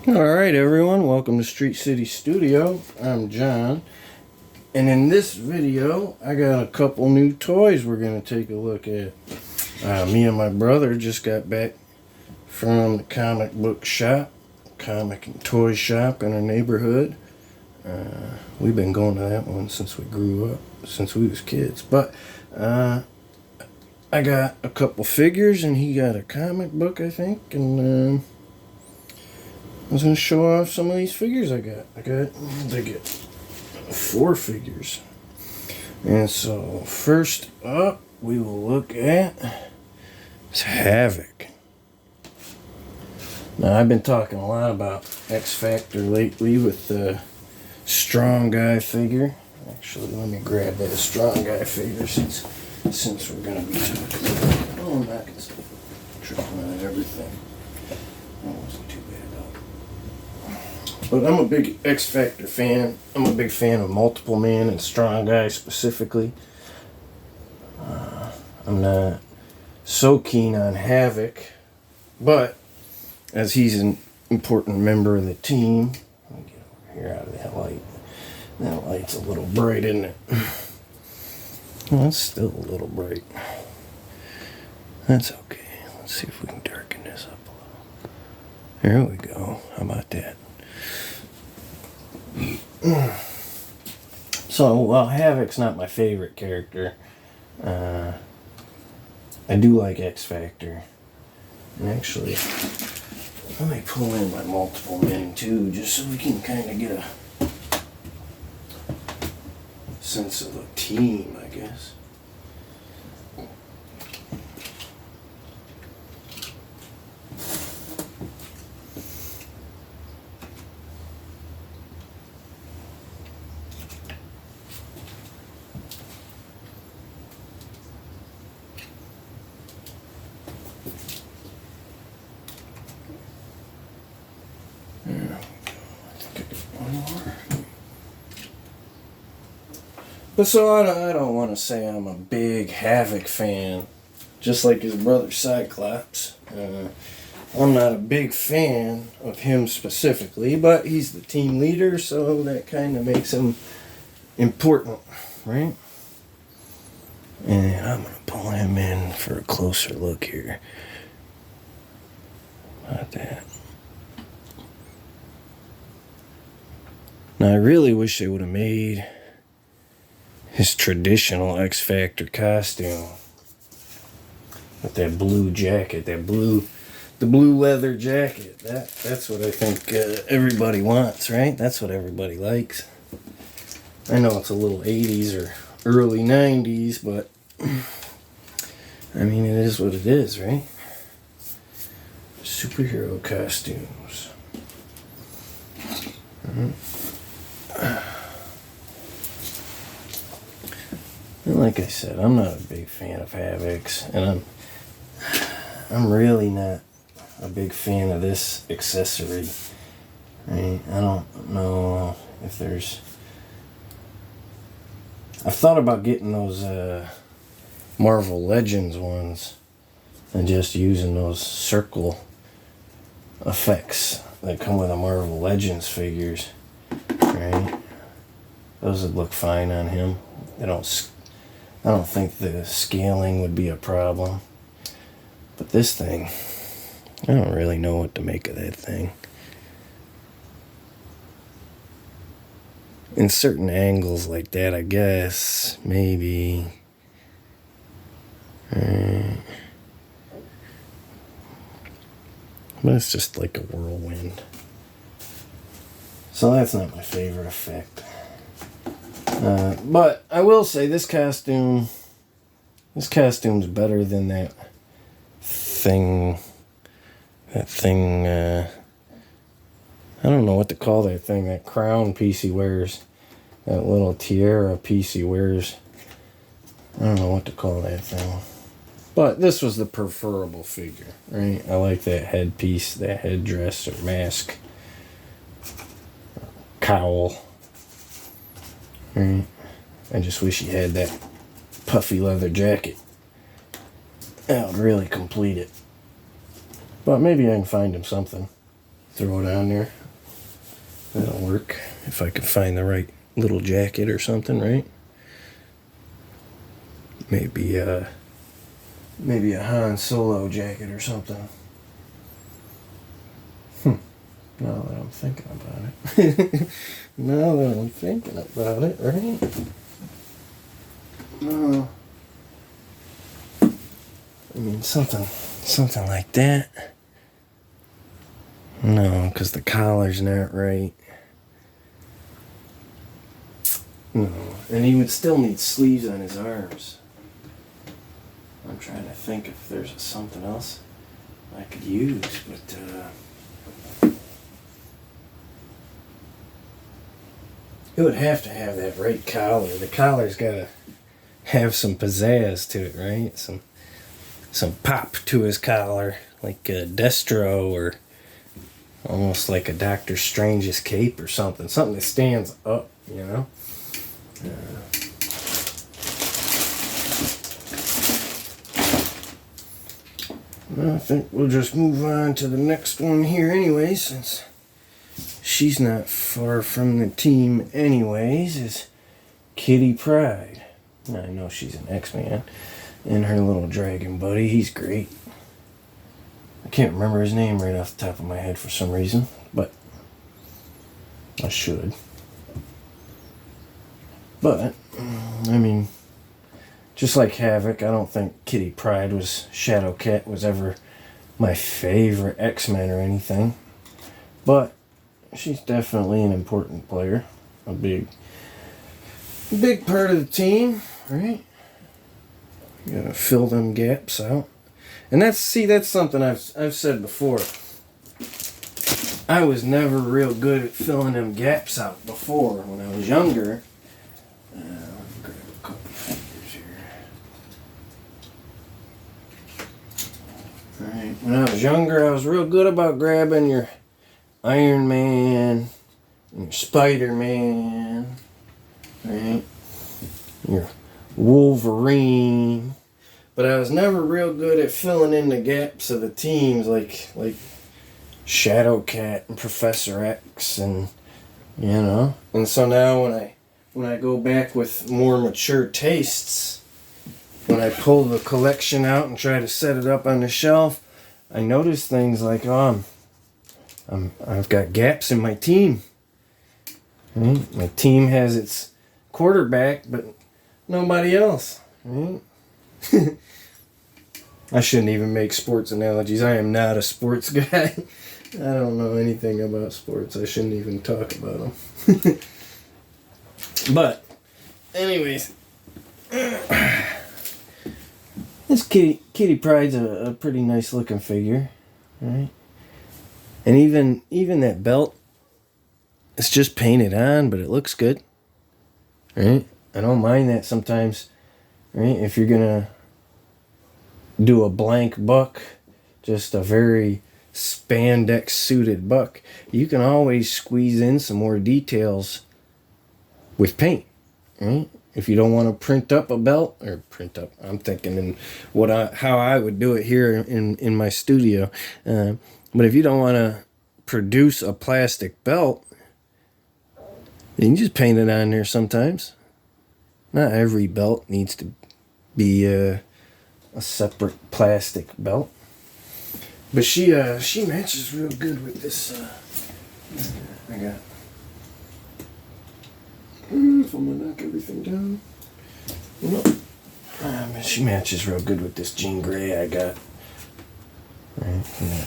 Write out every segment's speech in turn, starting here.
Alright everyone, welcome to Street City Studio. I'm John, and in this video I got a couple new toys we're going to take a look at. Me and my brother just got back from the comic book shop, comic and toy shop in our neighborhood. We've been going to that one since we grew up, since we was kids. But I got a couple figures and he got a comic book, I think, and I was going to show off some of these figures I got. I get 4 figures. And so, first up, we will look at Havoc. Now, I've been talking a lot about X Factor lately with the Strong Guy figure. Actually, let me grab that Strong Guy figure since we're going to be talking about it. Oh, I'm not going to tripping on everything. That wasn't too bad. But I'm a big X Factor fan. I'm a big fan of Multiple Man and Strong Guy specifically. I'm not so keen on Havoc, but as he's an important member of the team, let me get over here out of that light. That light's a little bright, isn't it? Well, it's still a little bright. That's okay. Let's see if we can darken this up a little. Here we go. How about that? So, while Havoc's not my favorite character, I do like X Factor. And actually, let me pull in my Multiple Men too, just so we can kind of get a sense of a team, I guess. But so I don't want to say I'm a big Havoc fan, just like his brother Cyclops. I'm not a big fan of him specifically, but he's the team leader, so that kind of makes him important, right? And I'm going to pull him in for a closer look here. About that. Now, I really wish they would have made his traditional X Factor costume with that blue jacket, the blue leather jacket. That's what I think everybody wants, right? That's what everybody likes. I know it's a little 80s or early 90s, but I mean, it is what it is, right? Superhero costumes. And like I said, I'm not a big fan of Havoc's, and I'm really not a big fan of this accessory. I don't know if there's... I've thought about getting those Marvel Legends ones and just using those circle effects that come with the Marvel Legends figures, right? Those would look fine on him. I don't think the scaling would be a problem. But this thing, I don't really know what to make of that thing. In certain angles like that, I guess, maybe. But it's just like a whirlwind. So that's not my favorite effect. But I will say this costume's better than that thing, I don't know what to call that thing, that crown piece he wears, that little tiara piece he wears. I don't know what to call that thing. But this was the preferable figure, right? I like that headpiece, that headdress or mask, cowl. Right. I just wish he had that puffy leather jacket. That would really complete it. But maybe I can find him something. throw it on there. That'll work if I can find the right little jacket or something, right? Maybe a Han Solo jacket or something. Now that I'm thinking about it. Now that I'm thinking about it, right? I mean, something like that. No, because the collar's not right. No, and he would still need sleeves on his arms. I'm trying to think if there's something else I could use, but it would have to have that right collar. The collar's got to have some pizzazz to it, right? Some pop to his collar, like a Destro or almost like a Doctor Strange's cape or something. Something that stands up, you know? I think we'll just move on to the next one here anyway, since she's not far from the team anyways, is Kitty Pryde. I know she's an X-Man. And her little dragon buddy, he's great. I can't remember his name right off the top of my head for some reason, but I should. But, I mean, just like Havoc, I don't think Kitty Pryde Shadowcat was ever my favorite X-Men or anything. But she's definitely an important player. A big part of the team, right? You gotta fill them gaps out. And that's something I've said before. I was never real good at filling them gaps out before when I was younger. Let me grab a couple fingers here. Alright, when I was younger, I was real good about grabbing your Iron Man, your Spider-Man, right? Your Wolverine. But I was never real good at filling in the gaps of the teams like Shadowcat and Professor X and you know. And so now when I go back with more mature tastes, when I pull the collection out and try to set it up on the shelf, I notice things like, I've got gaps in my team. Right? My team has its quarterback, but nobody else. Right? I shouldn't even make sports analogies. I am not a sports guy. I don't know anything about sports. I shouldn't even talk about them. But, anyways, this Kitty Pryde's a pretty nice looking figure, right? And even that belt, it's just painted on, but it looks good, right? I don't mind that sometimes, right? If you're gonna do a blank buck, just a very spandex suited buck, you can always squeeze in some more details with paint, right? If you don't want to print up a belt, I'm thinking in how I would do it here in my studio. But if you don't want to produce a plastic belt, you can just paint it on there sometimes. Not every belt needs to be a separate plastic belt. But she matches real good with this. I got. If I'm gonna knock everything down. She matches real good with this Jean Grey I got. Right. Yeah.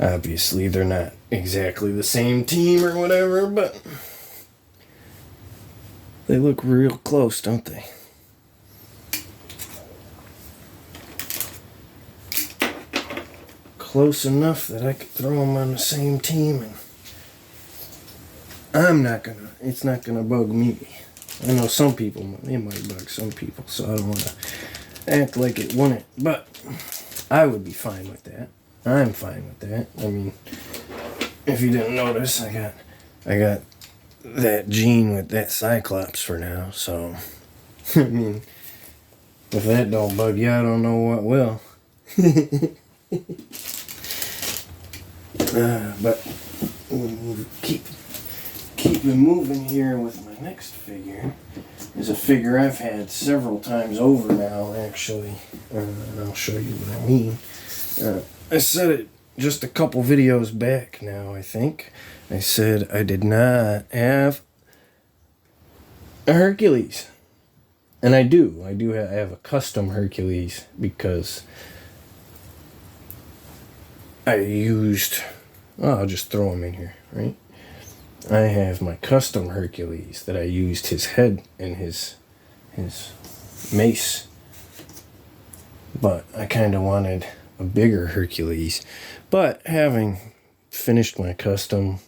Obviously, they're not exactly the same team or whatever, but they look real close, don't they? Close enough that I could throw them on the same team, and it's not gonna bug me. I know some people, it might bug some people, so I don't want to act like it wouldn't, but I would be fine with that. I'm fine with that. I mean, if you didn't notice, I got that Jean with that Cyclops for now, so I mean, if that don't bug you, I don't know what will. But keep it moving here with my next figure. Is a figure I've had several times over now, actually. And I'll show you what I mean. I said it just a couple videos back now, I think. I said I did not have a Hercules. And I do. I have a custom Hercules because I used... Oh, I'll just throw him in here, right? I have my custom Hercules that I used his head and his mace. But I kind of wanted a bigger Hercules. But having finished my custom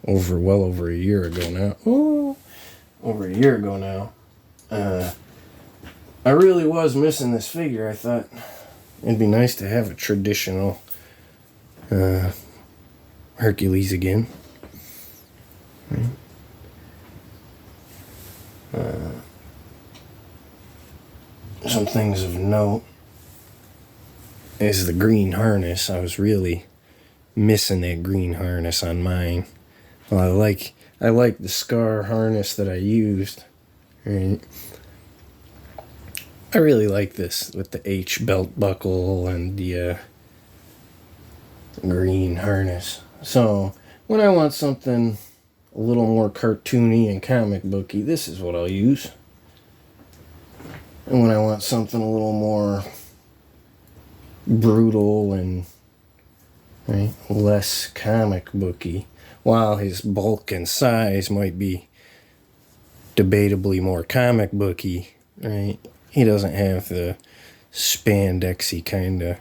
well over a year ago now. Over a year ago now. I really was missing this figure. I thought it'd be nice to have a traditional Hercules again. Some things of note is the green harness. I was really missing that green harness on mine. Well, I like the Scar harness that I used. Right? I really like this with the H belt buckle and the green harness. So when I want something a little more cartoony and comic booky, this is what I'll use. And when I want something a little more brutal and less comic booky, while his bulk and size might be debatably more comic booky, right? He doesn't have the spandexy kind of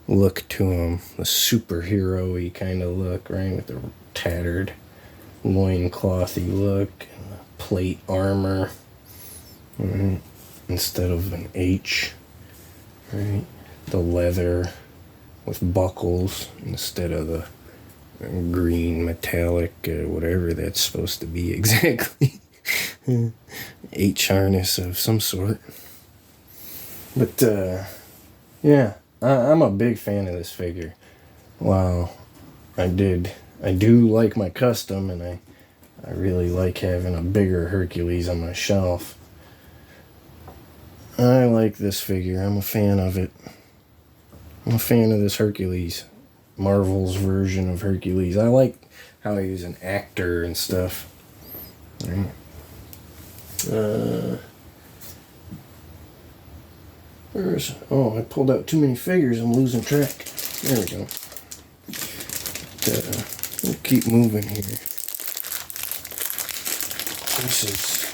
look to him, the superhero-y kind of look, right? With the tattered loinclothy look and the plate armor, right? Instead of an H, right? The leather with buckles instead of the green metallic, whatever that's supposed to be exactly. H harness of some sort. But, yeah, I'm a big fan of this figure. Wow, I do like my custom, and I really like having a bigger Hercules on my shelf. I like this figure. I'm a fan of it. I'm a fan of this Hercules. Marvel's version of Hercules. I like how he's an actor and stuff. Right. I pulled out too many figures. I'm losing track. There we go. We'll keep moving here. This is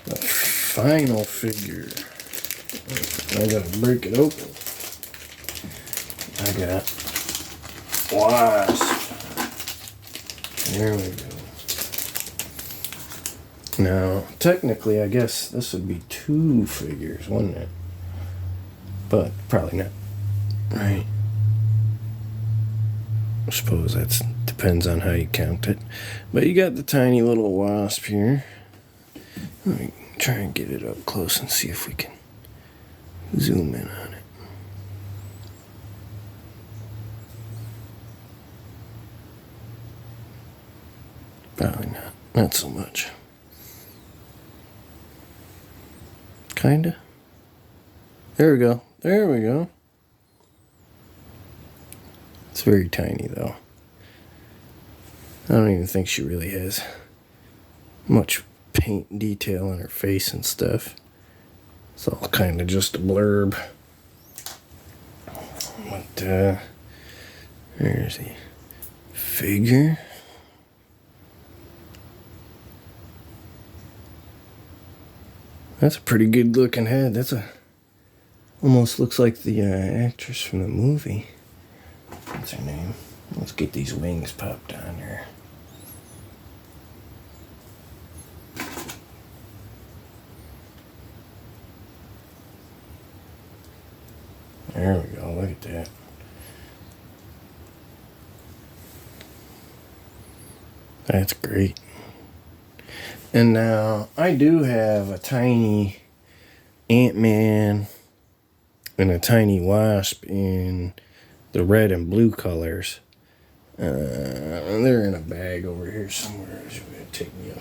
the final figure. I gotta break it open. I got Wasp. There we go. Now, technically, I guess this would be 2 figures, wouldn't it? But probably not. Right. I suppose that depends on how you count it. But you got the tiny little Wasp here. Let me try and get it up close and see if we can zoom in on it. Probably not. Not so much. Kinda. There we go. There we go. It's very tiny, though. I don't even think she really has much paint detail on her face and stuff. It's all kind of just a blurb. But, there's the figure. That's a pretty good looking head. That's almost looks like the actress from the movie. What's her name? Let's get these wings popped on here. There we go. Look at that. That's great. And now I do have a tiny Ant-Man and a tiny Wasp in the red and blue colors. They're in a bag over here somewhere. It's going to take me a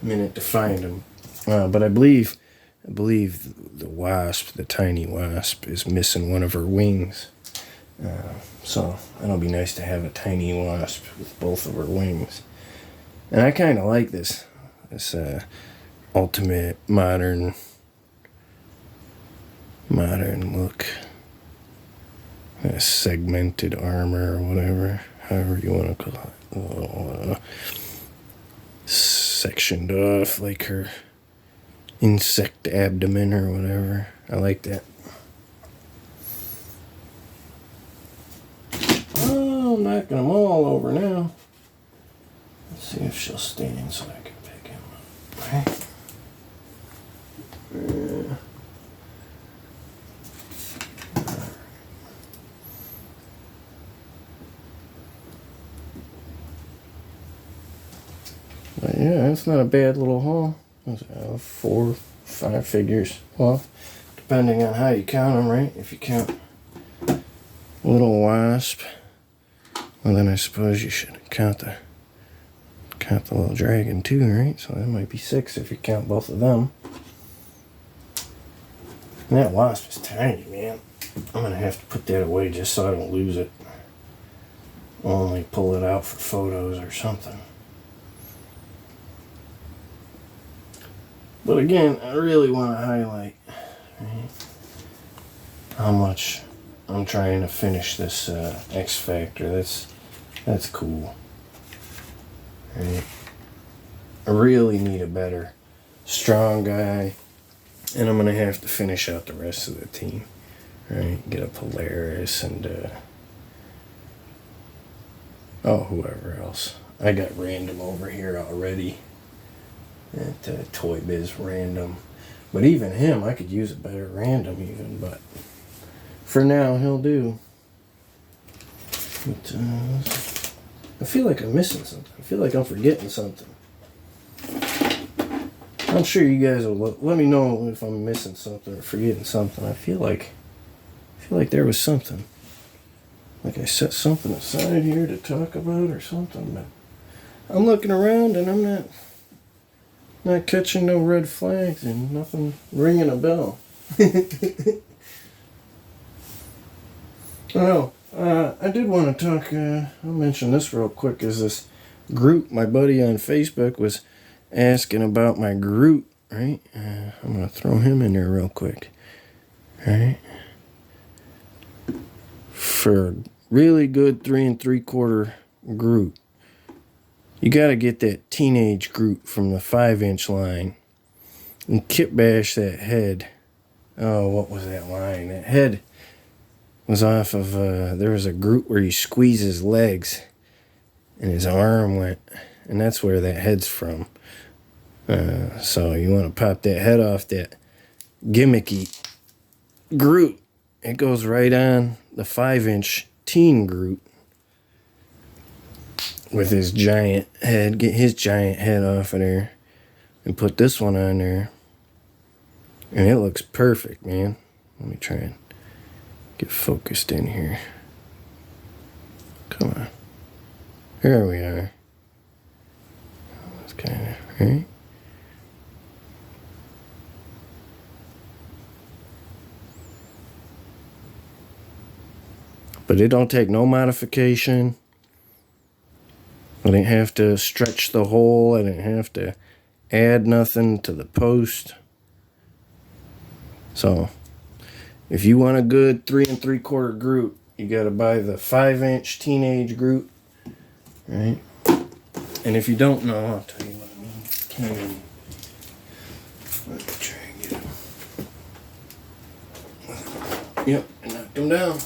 minute to find them. But I believe the wasp, the tiny wasp, is missing one of her wings. So it'll be nice to have a tiny wasp with both of her wings. And I kind of like this ultimate modern look. Segmented armor or whatever, however you want to call it. Little, sectioned off like her insect abdomen or whatever. I like that. Oh, I'm knocking them all over now. Let's see if she'll stand so I can pick him up. Right. But yeah, it's not a bad little haul. 4, 5 figures. Well, depending on how you count them, right? If you count little wasp, well then I suppose you should count the little dragon too, right? So that might be 6 if you count both of them. And that wasp is tiny, man. I'm gonna have to put that away just so I don't lose it. I'll only pull it out for photos or something. But again, I really want to highlight, right, how much I'm trying to finish this X Factor. That's cool. Right? I really need a better strong guy, and I'm gonna have to finish out the rest of the team. Right? Get a Polaris and whoever else. I got random over here already. At Toy Biz Random. But even him, I could use a better random even, but for now he'll do. But, I feel like I'm missing something. I feel like I'm forgetting something. I'm sure you guys will let me know if I'm missing something or forgetting something. I feel like there was something. Like I set something aside here to talk about or something, but I'm looking around and I'm not catching no red flags and nothing ringing a bell. Oh, I did want to talk, I'll mention this real quick, is this Groot. My buddy on Facebook was asking about my Groot, right? I'm going to throw him in there real quick, right? For a really good 3 3/4 Groot, you got to get that teenage Groot from the 5-inch line and kit bash that head. Oh, what was that line? That head was off of, there was a Groot where he squeezed his legs and his arm went, and that's where that head's from. So you want to pop that head off that gimmicky Groot. It goes right on the 5-inch teen Groot with his giant head. Get his giant head off of there and put this one on there, and it looks perfect, man. Let me try and get focused in here. Come on. There we are. That's kind of right. But it don't take no modification. I didn't have to stretch the hole. I didn't have to add nothing to the post. So, if you want a good 3 3/4 Groot, you got to buy the 5-inch teenage Groot, right? And if you don't know, I'll tell you what I mean. Came in. Let me try and get him. Yep, I knocked him down.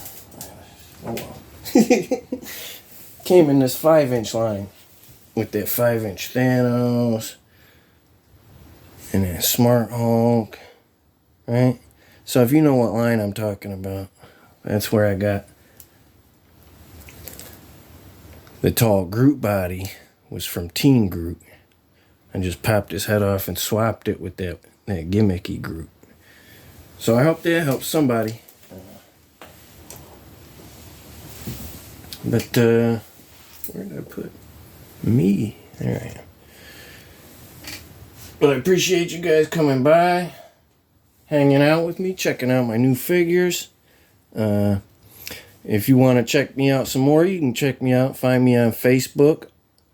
Oh well. Came in this 5-inch line with that 5-inch Thanos and that Smart Hulk, right? So if you know what line I'm talking about, that's where I got the tall Groot body. Was from Teen Groot. I just popped his head off and swapped it with that gimmicky Groot. So I hope that helps somebody. But Where did I put me? There I am. But I appreciate you guys coming by, hanging out with me, checking out my new figures. If you want to check me out some more, you can check me out. Find me on Facebook,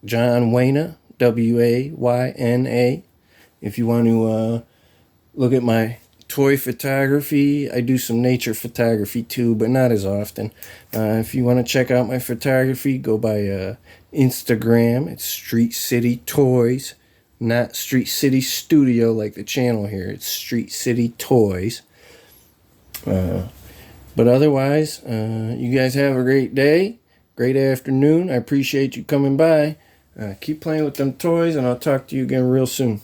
John Wayna, Wayna. If you want to look at my toy photography, I do some nature photography too, but not as often. If you want to check out my photography, go by Instagram. It's Street City Toys, not Street City Studio like the channel here. It's Street City Toys. But otherwise, you guys have a great day, great afternoon. I appreciate you coming by. Keep playing with them toys, and I'll talk to you again real soon.